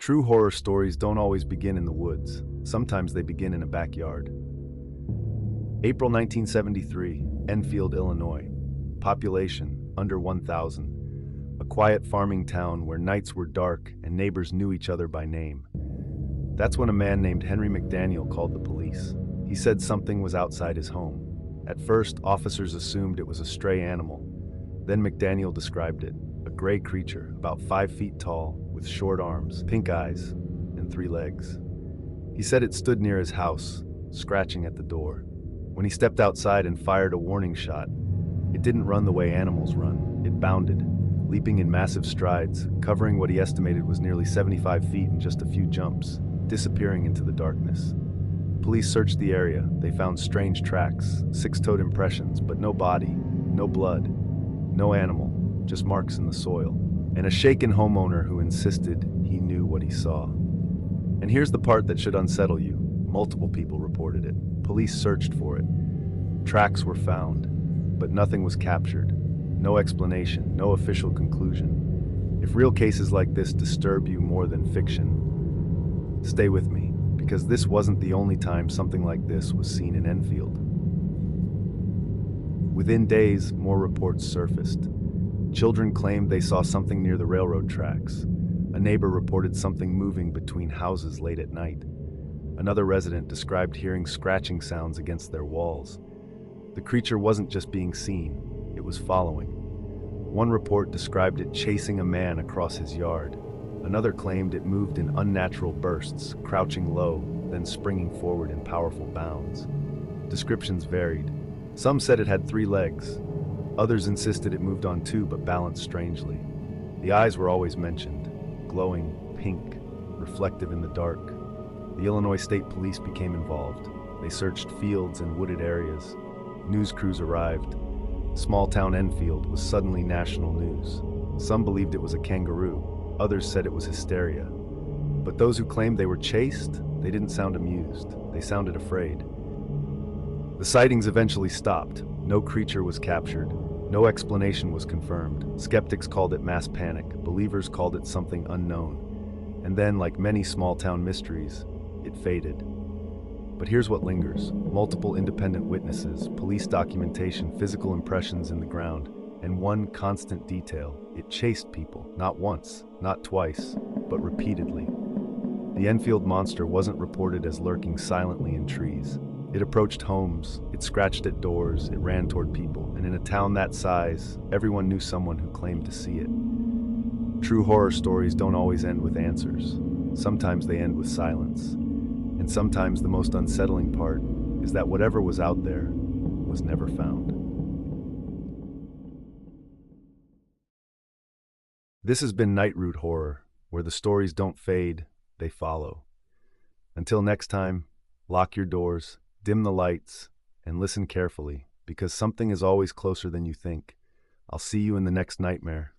True horror stories don't always begin in the woods. Sometimes they begin in a backyard. April 1973, Enfield, Illinois. Population, under 1,000. A quiet farming town where nights were dark and neighbors knew each other by name. That's when a man named Henry McDaniel called the police. He said something was outside his home. At first, officers assumed it was a stray animal. Then McDaniel described it, a gray creature, about 5 feet tall, with short arms, pink eyes, and 3 legs. He said it stood near his house, scratching at the door. When he stepped outside and fired a warning shot, it didn't run the way animals run. It bounded, leaping in massive strides, covering what he estimated was nearly 75 feet in just a few jumps, disappearing into the darkness. Police searched the area. They found strange tracks, 6-toed impressions, but no body, no blood, no animal, just marks in the soil, and a shaken homeowner who insisted he knew what he saw. And here's the part that should unsettle you. Multiple people reported it. Police searched for it. Tracks were found, but nothing was captured. No explanation, no official conclusion. If real cases like this disturb you more than fiction, stay with me, because this wasn't the only time something like this was seen in Enfield. Within days, more reports surfaced. Children claimed they saw something near the railroad tracks. A neighbor reported something moving between houses late at night. Another resident described hearing scratching sounds against their walls. The creature wasn't just being seen, it was following. One report described it chasing a man across his yard. Another claimed it moved in unnatural bursts, crouching low, then springing forward in powerful bounds. Descriptions varied. Some said it had 3 legs. Others insisted it moved on 2 but balanced strangely. The eyes were always mentioned, glowing pink, reflective in the dark. The Illinois State Police became involved. They searched fields and wooded areas. News crews arrived. Small-town Enfield was suddenly national news. Some believed it was a kangaroo. Others said it was hysteria. But those who claimed they were chased, they didn't sound amused. They sounded afraid. The sightings eventually stopped. No creature was captured. No explanation was confirmed. Skeptics called it mass panic. Believers called it something unknown. And then, like many small-town mysteries, it faded. But here's what lingers. Multiple independent witnesses, police documentation, physical impressions in the ground, and one constant detail. It chased people, not once, not twice, but repeatedly. The Enfield Monster wasn't reported as lurking silently in trees. It approached homes, it scratched at doors, it ran toward people, and in a town that size, everyone knew someone who claimed to see it. True horror stories don't always end with answers. Sometimes they end with silence. And sometimes the most unsettling part is that whatever was out there was never found. This has been Nightroot Horror, where the stories don't fade, they follow. Until next time, lock your doors, dim the lights, and listen carefully, because something is always closer than you think. I'll see you in the next nightmare.